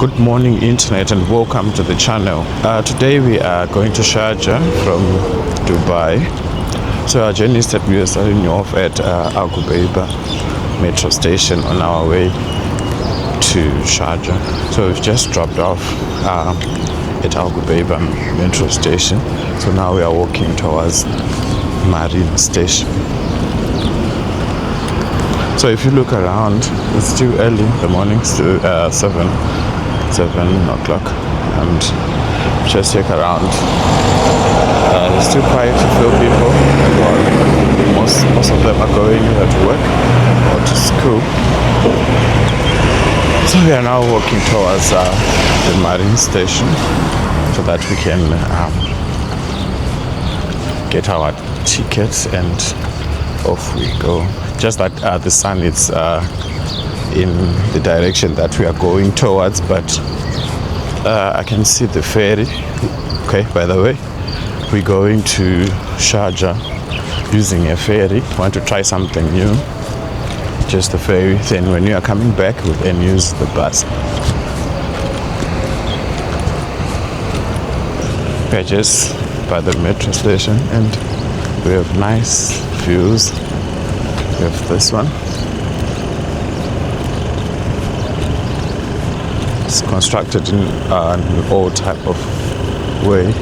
Good morning internet and welcome to the channel. Today we are going to Sharjah from Dubai. So our journey is that we are starting off at Ghubaiba metro station on our way to Sharjah. So we've just dropped off at Ghubaiba metro station. So now we are walking towards Marine Station. So if you look around, it's still early in the morning, still 7 o'clock, and just check around. There's still quite a few people. Well, most of them are going to work or to school. So we are now walking towards the Marine Station so that we can get our tickets and off we go. Just that the sun is in the direction that we are going towards, but I can see the ferry. Okay, by the way, we're going to Sharjah using a ferry. Want to try something new, just the ferry. Then when you are coming back, we then use the bus. We're just by the metro station and we have nice views. We have this one. It's constructed in an old type of way.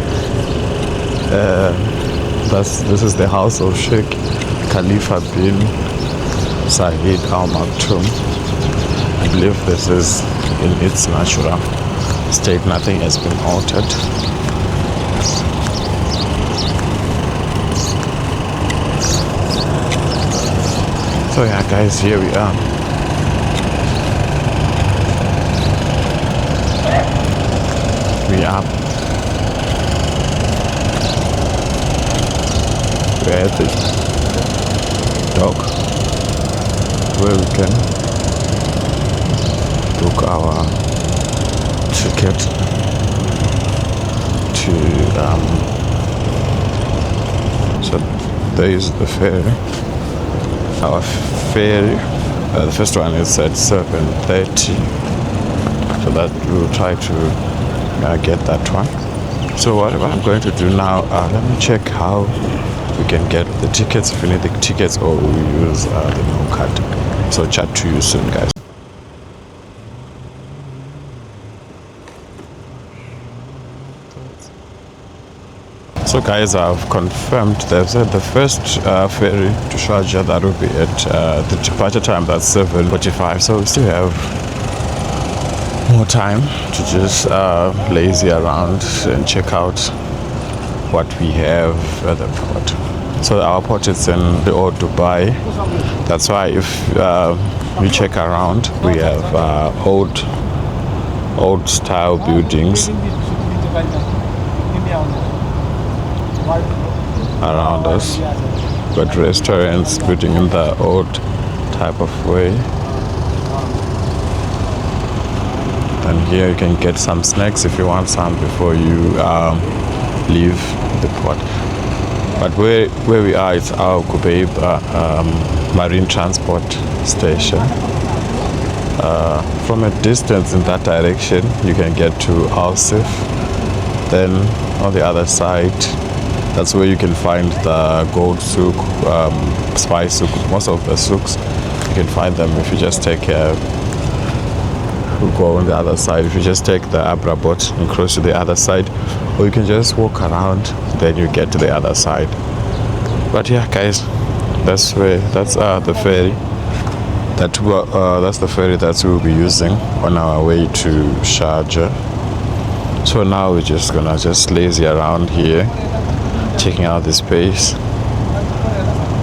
This is the house of Sheikh Khalifa bin Saeed Al Maktoum. I believe this is in its natural state. Nothing has been altered. So yeah guys, here we are. We're at the dock where we can book our ticket to so there is the ferry. Our ferry, the first one is at 7:30, so that we'll try to get that one. So what I'm going to do now, let me check how we can get the tickets, if we need the tickets or we use the no card. So chat to you soon guys. So guys, I've confirmed they've said the first ferry to Sharjah, that will be at the departure time, that's 7:45. So we still have more time to just lazy around and check out what we have at the port. So our port is in the old Dubai. That's why if we check around, we have old style buildings around us, but restaurants building in the old type of way. And here you can get some snacks if you want some before you leave the port. But where we are, it's our Ghubaiba Marine Transport Station. From a distance in that direction, you can get to Al-Sif. Then on the other side, that's where you can find the gold souk, spice souk. Most of the souks, you can find them if you just take we'll go on the other side. If you just take the Abra boat and cross to the other side, or you can just walk around, then you get to the other side. But yeah guys, that's the ferry that's the ferry that we'll be using on our way to Sharjah. So now we're just gonna lazy around here, checking out the space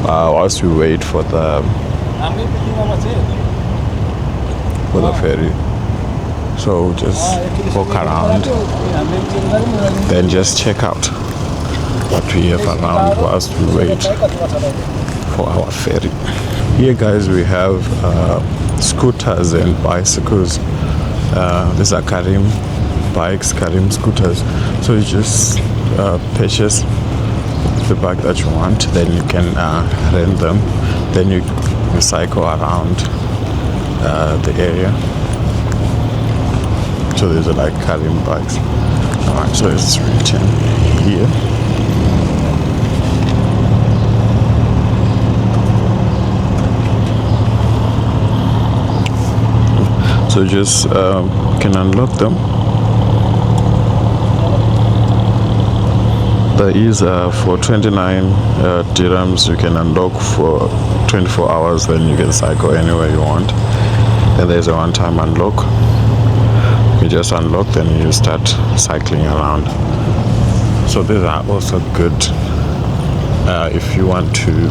whilst we wait for the ferry. So just walk around, then just check out what we have around whilst we wait for our ferry. Here guys, we have scooters and bicycles. These are Karim bikes, Karim scooters. So you just purchase the bike that you want, then you can rent them, then you cycle around the area. So these are like carrying bags. Alright, so it's written here. So just can unlock them. There is for 29 dirhams you can unlock for 24 hours, then you can cycle anywhere you want. Then there's a one-time unlock. You just unlock, then you start cycling around. So these are also good if you want to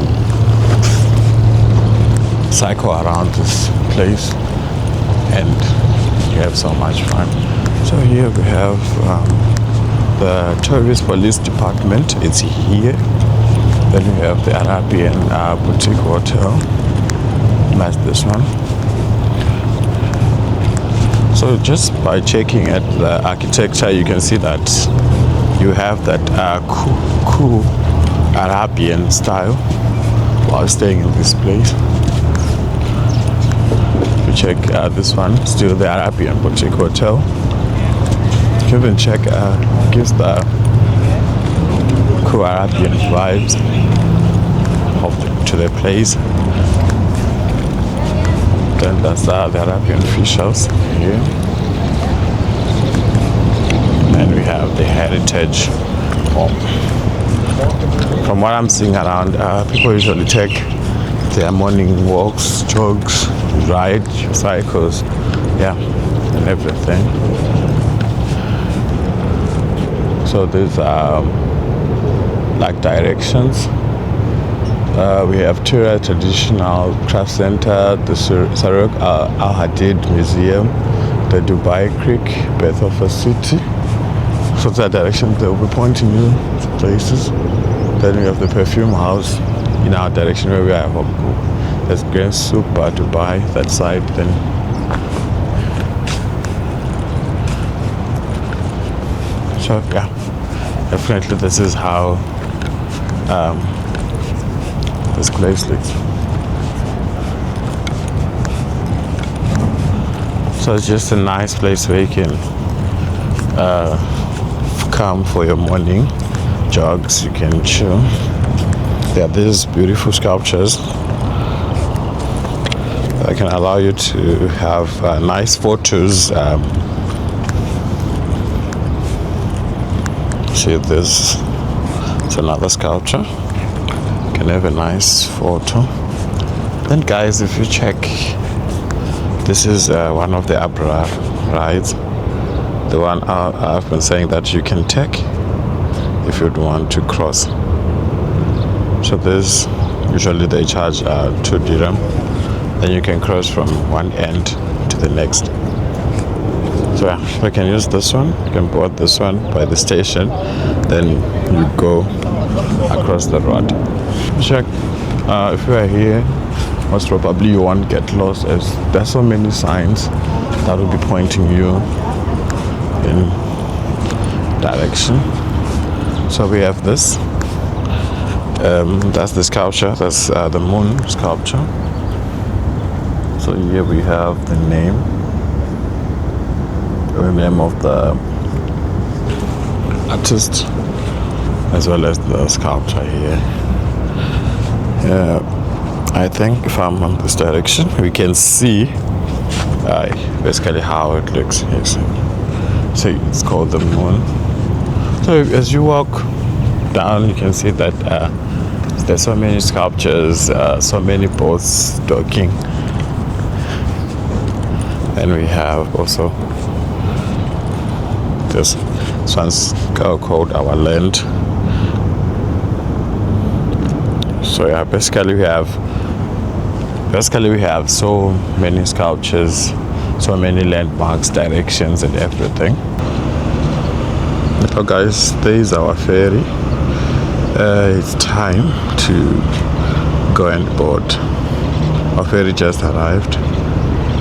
cycle around this place and you have so much fun. So here we have the tourist police department. It's here. Then we have the Arabian boutique hotel. That's this one. So just by checking at the architecture, you can see that you have that cool Arabian style while staying in this place. If you check this one, still the Arabian boutique hotel. You can even check, gives the cool Arabian vibes to the place. Then that's the Arabian fish house here. And we have the heritage home. From what I'm seeing around, people usually take their morning walks, jogs, ride, cycles, yeah, and everything. So these are like directions. We have Tura Traditional Craft Center, the Sarok Al Hadid Museum, the Dubai Creek, Birth of a City. So that direction they will be pointing you to places. Then we have the Perfume House in our direction where we are. There's Grand Soup Dubai, that side. Then so yeah, definitely this is how this place looks. So it's just a nice place where you can come for your morning jogs. You can chill. There are these beautiful sculptures that can allow you to have nice photos. See this, it's another sculpture. You can have a nice photo. Then guys, if you check, this is one of the Abra rides, the one I've been saying that you can take if you'd want to cross. So this, usually they charge 2 dirham, then you can cross from one end to the next. So yeah, you can use this one, you can board this one by the station, then you go across the road. Check, if you are here, most probably you won't get lost, as there's so many signs that will be pointing you in direction. So we have this, that's the sculpture, that's the moon sculpture. So here we have the name of the artist, as well as the sculpture here. I think if I'm on this direction, we can see basically how it looks. Yes. So it's called the moon. So as you walk down, you can see that there's so many sculptures, so many boats docking, and we have also this one's called Our Land. So yeah, basically we have so many sculptures, so many landmarks, directions, and everything. So guys, there is our ferry. It's time to go and board. Our ferry just arrived.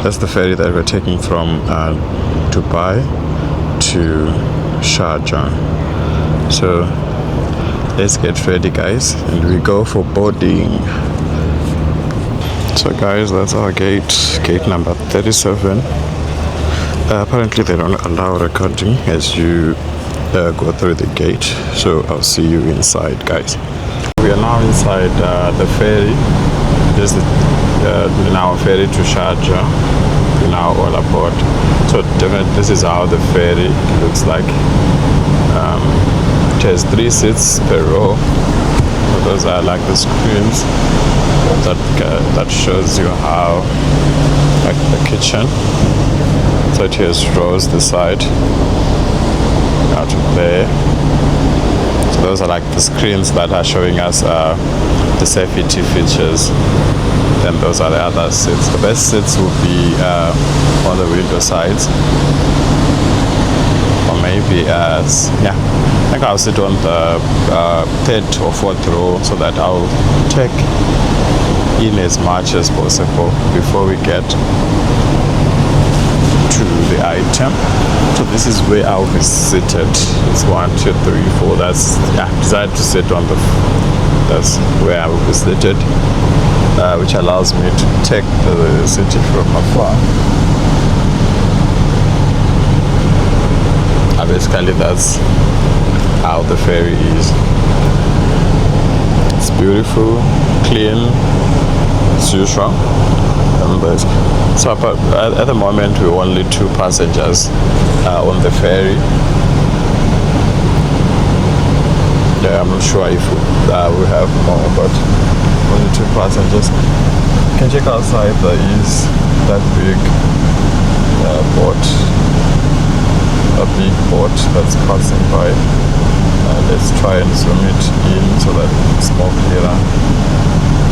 That's the ferry that we're taking from Dubai to Sharjah. So let's get ready guys, and we go for boarding. So guys, that's our gate number 37. Apparently they don't allow recording as you go through the gate, so I'll see you inside, guys. We are now inside the ferry. This is now ferry to Sharjah. We're now all aboard. So definitely this is how the ferry looks like. It has 3 seats per row. So those are like the screens that shows you how, like the kitchen. So it has rows the side out of there. So those are like the screens that are showing us the safety features. Then those are the other seats. The best seats will be on the window sides, or maybe yeah, I think I'll sit on the 3rd or 4th row so that I'll take in as much as possible before we get to the item. So this is where I'll be seated. It's 1, 2, 3, 4. That's, yeah, I decided to sit on that's where I will be seated, which allows me to take the city from afar. Basically that's how the ferry is. It's beautiful, clean, as usual. So at the moment we're only 2 passengers on the ferry. Yeah, I'm not sure if we have more, but only 2 passengers. You can check outside, there is that big boat, a big boat that's passing by. Let's try and zoom it in so that it's more clearer.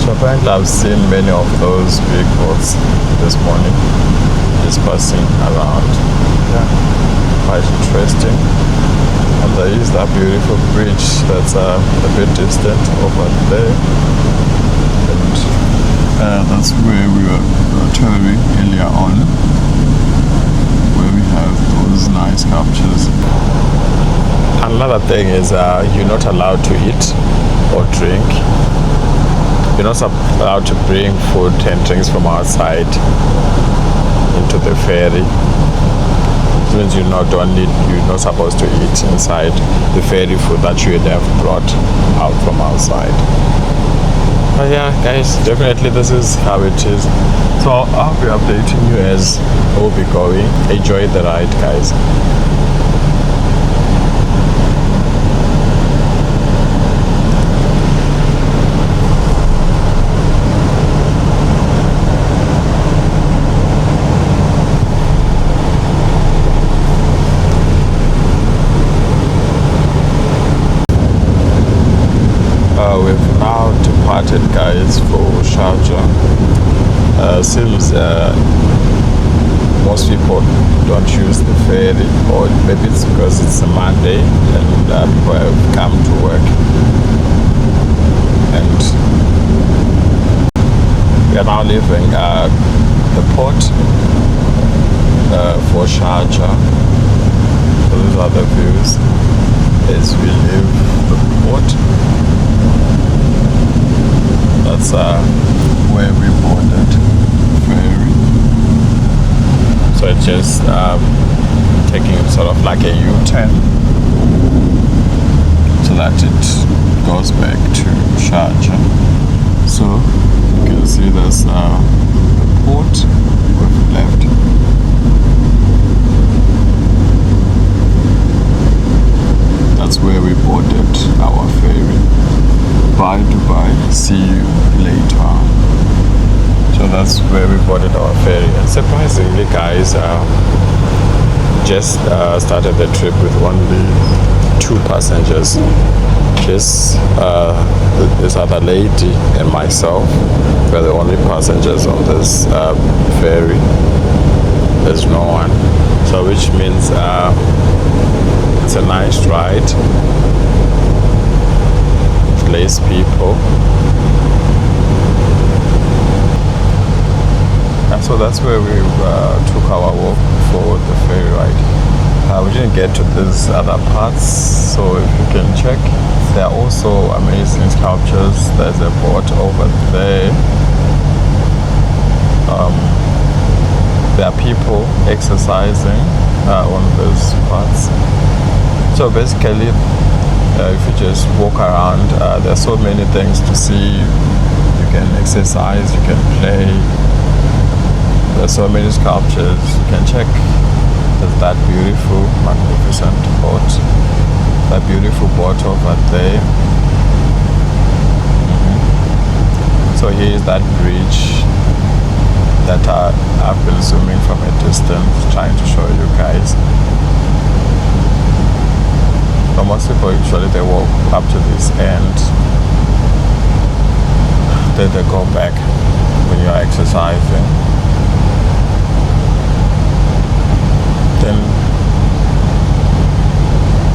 So apparently I've seen many of those big boats this morning just passing around. Yeah, quite interesting. And there is that beautiful bridge that's a bit distant over there. And that's where we were touring earlier on, where we have those nice sculptures. Another thing is you're not allowed to eat or drink. You're not allowed to bring food and drinks from outside into the ferry. It means you're not supposed to eat inside the ferry food that you would have brought out from outside. But yeah, guys, definitely this is how it is. So I'll be updating you as we'll be going. Enjoy the ride, guys. We've now departed, guys, for Sharjah. Seems most people don't use the ferry, or maybe it's because it's a Monday and people have come to work. And we are now leaving the port for Sharjah. So these are the views as we leave the port. That's where we boarded the ferry. So it's just taking sort of like a U-turn so that it goes back to Sharjah. So you can see there's the port we've left. That's where we boarded our ferry. Bye Dubai, see you later. So that's where we boarded our ferry. And surprisingly, guys, just started the trip with only 2 passengers. Just this other lady and myself were the only passengers on this ferry. There's no one. So which means it's a nice ride. Less people. And so that's where we took our walk for the ferry ride. We didn't get to these other parts, so if you can check, there are also amazing sculptures. There's a boat over there. there are people exercising on those parts. So basically, if you just walk around, there are so many things to see. You can exercise, you can play. There's so many sculptures. You can check. There's that beautiful, magnificent boat. That beautiful boat over there. So here is that bridge that I've been zooming from a distance, trying to show you guys. So most people usually they walk up to this end, then they go back when you're exercising. Then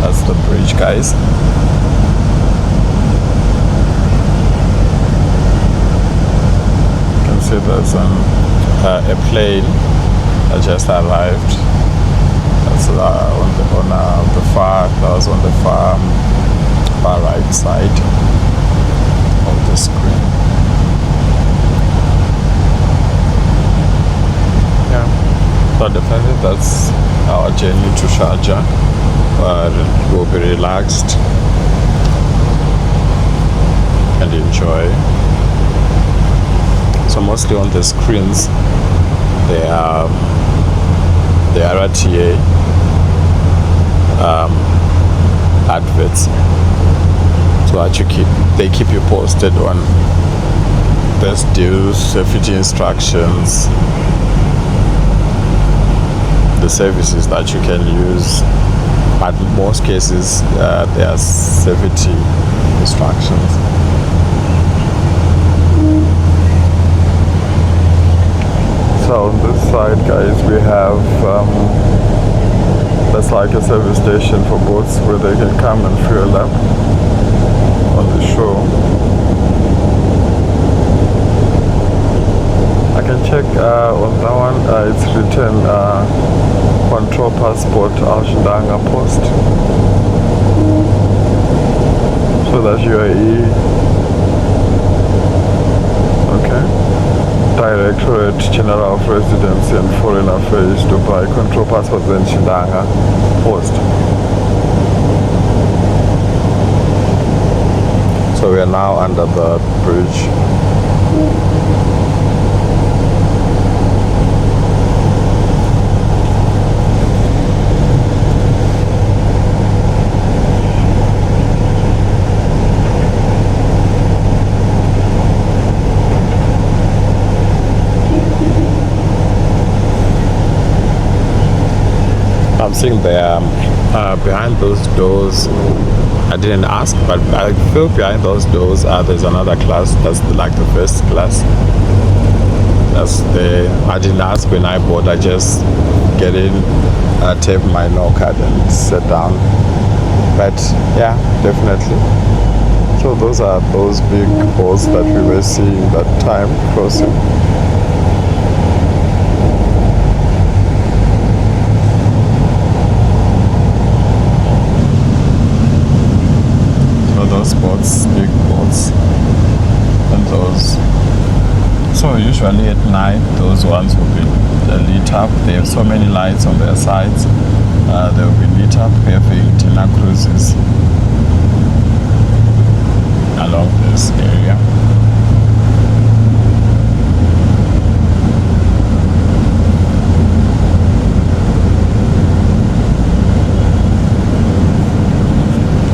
that's the bridge, guys. You can see there's a plane that just arrived. That's on the far right side of the screen. Yeah, so definitely that's our journey to Sharjah. We'll be relaxed and enjoy. So mostly on the screens they are the RTA adverts, so that they keep you posted on best deals, safety instructions, the services that you can use. But in most cases there are safety instructions. So on this side, guys, we have that's like a service station for boats where they can come and fuel up on the shore. I can check on that one, it's written control passport Al-Shidanga post. So that's UAE. Okay. Directorate General of Residency and Foreign Affairs, Dubai, control passport then Shidanga post. So we are now under the bridge. I'm seeing there behind those doors, I didn't ask, but I feel behind those doors there's another class. That's like the first class. That's I didn't ask when I bought. I just get in, tape my no card and sit down. But yeah, definitely. So those are those big boats that we were seeing that time crossing. Those boats, big boats, and those. So usually at night, those ones will be lit up. They have so many lights on their sides. They will be lit up. We have 18 cruises along this area.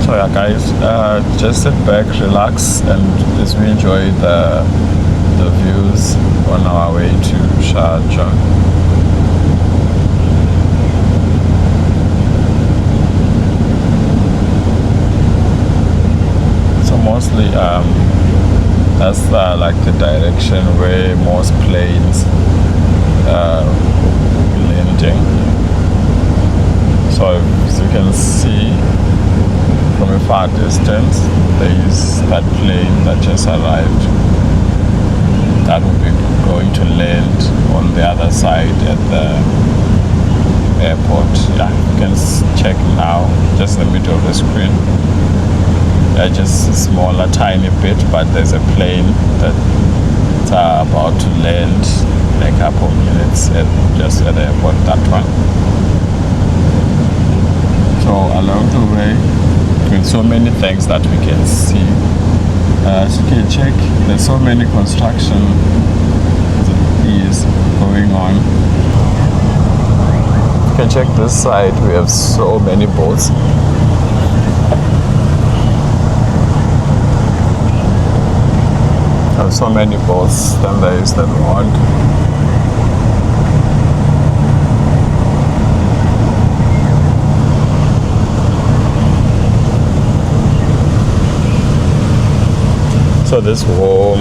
So yeah, guys, just sit back, relax, and as we enjoy the views on our way to Sharjah. So mostly that's like the direction where most planes will be landing. So as you can see, from a far distance, there is that plane that just arrived. That will be going to land on the other side at the airport. Yeah, you can check now, just in the middle of the screen. Just a smaller, tiny bit, but there's a plane that just about to land in a couple minutes just at the airport, that one. So along the way, with so many things that we can see, as you can check, there's so many construction is going on. You can check this side, we have so many boats. So many boats. Then there is the road. So this home.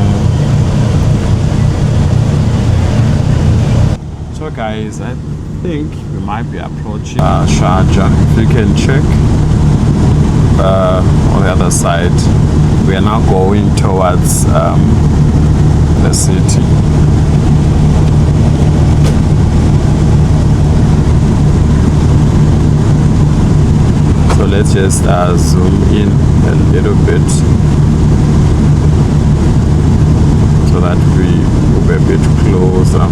So guys, I think we might be approaching Sharjah. If you can check on the other side, we are now going towards the city. So let's just zoom in a little bit so that we move a bit closer.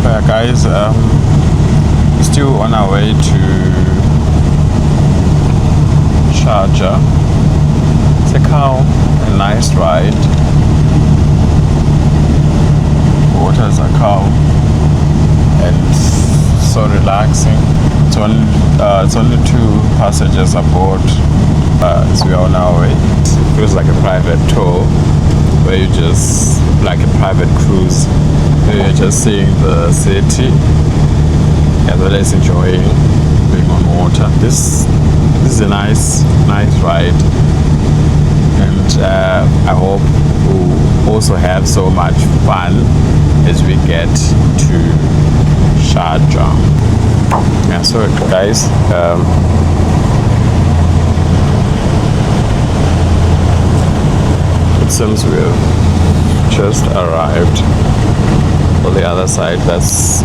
So yeah, guys, we're still on our way to Sharjah. It's a nice ride. Waters are calm and so relaxing. It's only 2 passengers aboard as we are on our way. It feels like a private tour where you just, like a private cruise, where you're just seeing the city as well as enjoying being on water. This is a nice ride, and I hope we'll also have so much fun as we get to Sharjah. Yeah, so guys, it seems we've just arrived on the other side. That's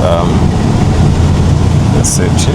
the city.